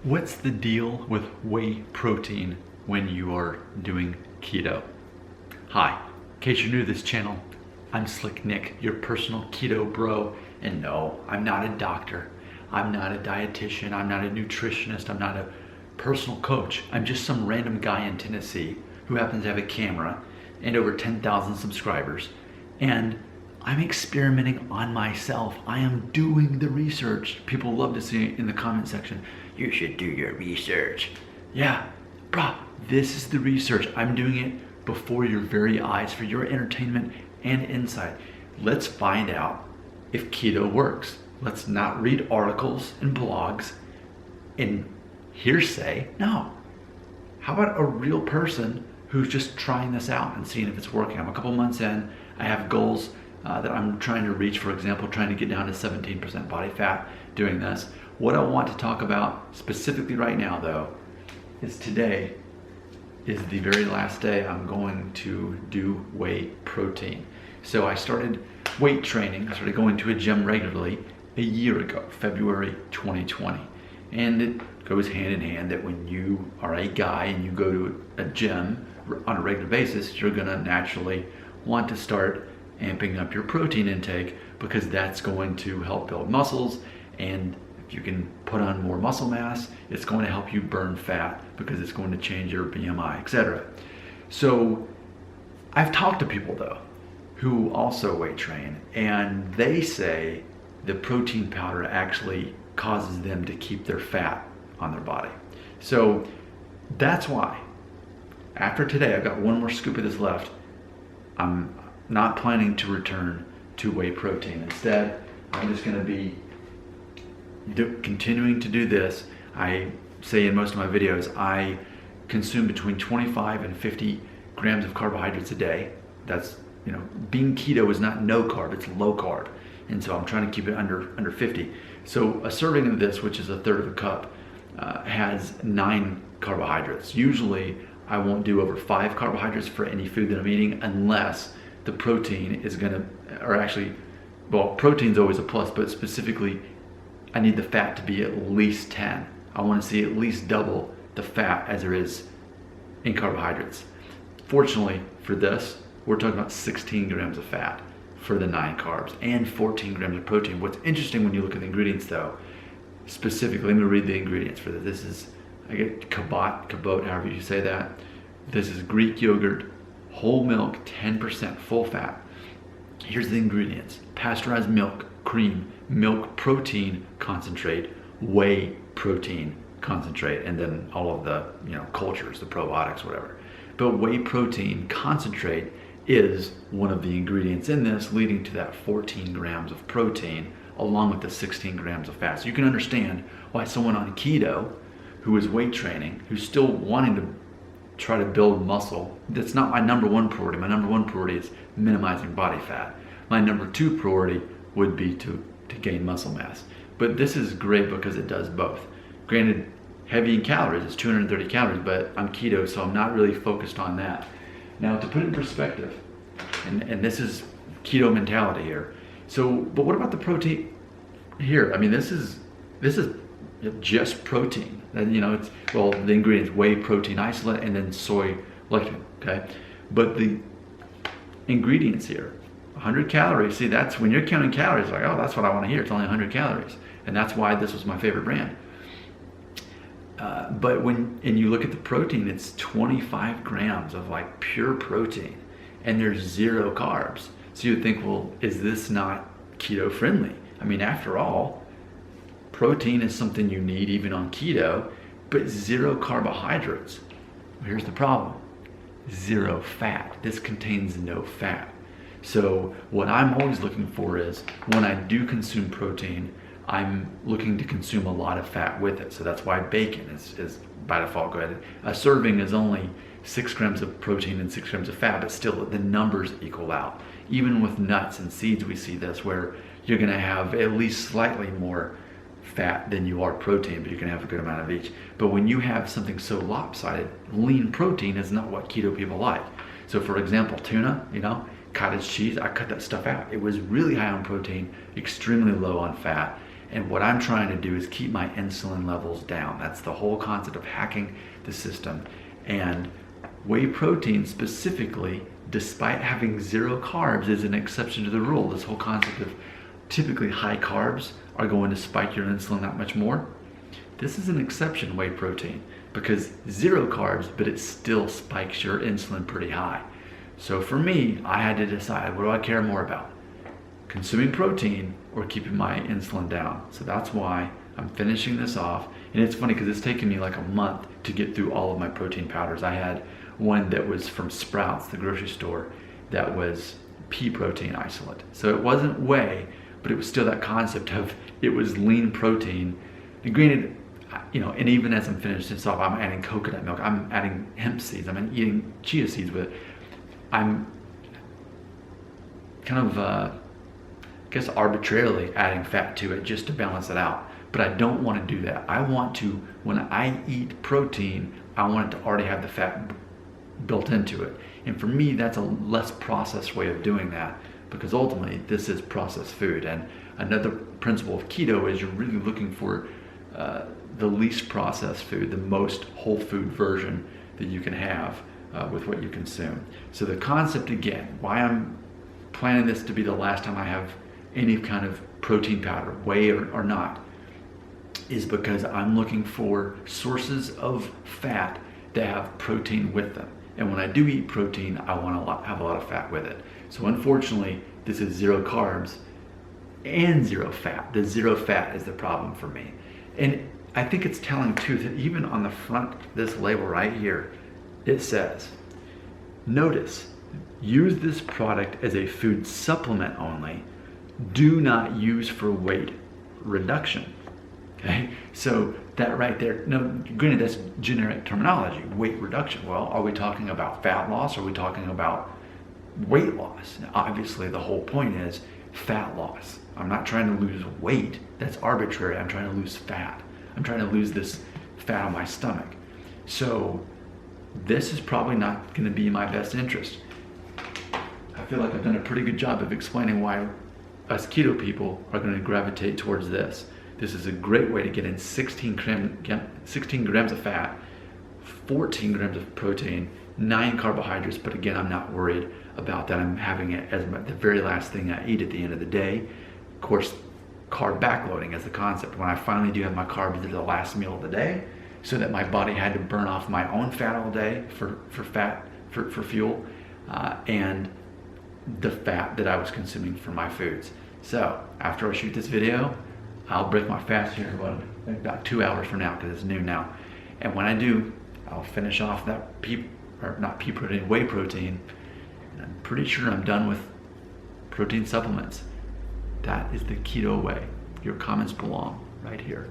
What's the deal with whey protein when you are doing keto? Hi, in case you're new to this channel, I'm Slick Nick, your personal keto bro. And no, I'm not a doctor. I'm not a dietitian. I'm not a nutritionist. I'm not a personal coach. I'm just some random guy in Tennessee who happens to have a camera and over 10,000 subscribers. And I'm experimenting on myself. I am doing the research. People love to see in the comment section, you should do your research. Yeah, bruh, this is the research. I'm doing it before your very eyes for your entertainment and insight. Let's find out if keto works. Let's not read articles and blogs and hearsay. No. How about a real person who's just trying this out and seeing if it's working? I'm a couple months in. I have goals that I'm trying to reach, for example, trying to get down to 17% body fat doing this. What I want to talk about specifically right now, though, is today is the very last day I'm going to do whey protein. So I started weight training. I started going to a gym regularly a year ago, February 2020. And it goes hand in hand that when you are a guy and you go to a gym on a regular basis, you're gonna naturally want to start amping up your protein intake because that's going to help build muscles, and if you can put on more muscle mass, it's going to help you burn fat because it's going to change your BMI, etc. So I've talked to people though who also weight train, and they say the protein powder actually causes them to keep their fat on their body. So that's why after today, I've got one more scoop of this left. I'm not planning to return to whey protein. Instead, I'm just gonna be continuing to do this. I say in most of my videos, I consume between 25 and 50 grams of carbohydrates a day. That's, being keto is not no carb, it's low carb. And so I'm trying to keep it under 50. So a serving of this, which is a third of a cup, has 9 carbohydrates. Usually I won't do over 5 carbohydrates for any food that I'm eating unless the protein is gonna, or actually, well, protein's always a plus, but specifically, I need the fat to be at least 10. I wanna see at least double the fat as there is in carbohydrates. Fortunately for this, we're talking about 16 grams of fat for the 9 carbs and 14 grams of protein. What's interesting when you look at the ingredients though, specifically, let me read the ingredients for this. This is, I get kabot, however you say that. This is Greek yogurt, whole milk, 10% full fat. Here's the ingredients: pasteurized milk, cream, milk protein concentrate, whey protein concentrate, and then all of the cultures, the probiotics, whatever. But whey protein concentrate is one of the ingredients in this, leading to that 14 grams of protein along with the 16 grams of fat. So you can understand why someone on keto who is weight training, who's still wanting to try to build muscle, that's not my number one priority. My number one priority is minimizing body fat. My number 2 priority would be to gain muscle mass. But this is great because it does both. Granted, heavy in calories, it's 230 calories, but I'm keto, so I'm not really focused on that. Now, to put it in perspective, and this is keto mentality here. So, but what about the protein here? I mean, this is just protein. And it's, well, the ingredients: whey protein isolate and then soy lecithin, okay? But the ingredients here, 100 calories. See, that's when you're counting calories, like, oh, that's what I want to hear. It's only 100 calories. And that's why this was my favorite brand. But and you look at the protein, it's 25 grams of like pure protein, and there's 0 carbs. So you'd think, well, is this not keto friendly? I mean, after all, protein is something you need even on keto, but 0 carbohydrates. Here's the problem: 0 fat. This contains no fat. So what I'm always looking for is, when I do consume protein, I'm looking to consume a lot of fat with it. So that's why bacon is by default good. A serving is only 6 grams of protein and 6 grams of fat, but still the numbers equal out. Even with nuts and seeds, we see this, where you're gonna have at least slightly more fat than you are protein, but you can have a good amount of each. But when you have something so lopsided, lean protein is not what keto people like. So for example, tuna, cottage cheese, I cut that stuff out. It was really high on protein, extremely low on fat. And what I'm trying to do is keep my insulin levels down. That's the whole concept of hacking the system. And whey protein specifically, despite having 0 carbs, is an exception to the rule. This whole concept of typically high carbs are going to spike your insulin that much more. This is an exception, whey protein, because 0 carbs, but it still spikes your insulin pretty high. So for me, I had to decide, what do I care more about? Consuming protein or keeping my insulin down? So that's why I'm finishing this off. And it's funny because it's taken me like a month to get through all of my protein powders. I had one that was from Sprouts, the grocery store, that was pea protein isolate. So it wasn't whey, but it was still that concept of it was lean protein. And granted, you know, and even as I'm finishing this off, I'm adding coconut milk, I'm adding hemp seeds, I'm eating chia seeds with it. I'm kind of, I guess, arbitrarily adding fat to it just to balance it out. But I don't want to do that. I want to, when I eat protein, I want it to already have the fat built into it. And for me, that's a less processed way of doing that, because ultimately this is processed food. And another principle of keto is you're really looking for the least processed food, the most whole food version that you can have with what you consume. So the concept, again, why I'm planning this to be the last time I have any kind of protein powder, whey or not, is because I'm looking for sources of fat that have protein with them. And when I do eat protein, I want to have a lot of fat with it. So unfortunately, this is 0 carbs and 0 fat. The 0 fat is the problem for me. And I think it's telling too that even on the front, this label right here, it says, notice, use this product as a food supplement only. Do not use for weight reduction. Okay, so that right there, no, granted that's generic terminology, weight reduction. Well, are we talking about fat loss? Or are we talking about weight loss? Now, obviously the whole point is fat loss. I'm not trying to lose weight. That's arbitrary. I'm trying to lose fat. I'm trying to lose this fat on my stomach. So this is probably not going to be in my best interest. I feel like I've done a pretty good job of explaining why us keto people are going to gravitate towards this. This is a great way to get in 16 grams of fat, 14 grams of protein, 9 carbohydrates, but again, I'm not worried about that. I'm having it as the very last thing I eat at the end of the day. Of course, carb backloading is the concept. When I finally do have my carbs at the last meal of the day, so that my body had to burn off my own fat all day for fuel, and the fat that I was consuming from my foods. So after I shoot this video, I'll break my fast here about 2 hours from now, because it's noon now. And when I do, I'll finish off that whey protein. And I'm pretty sure I'm done with protein supplements. That is the keto way. Your comments belong right here.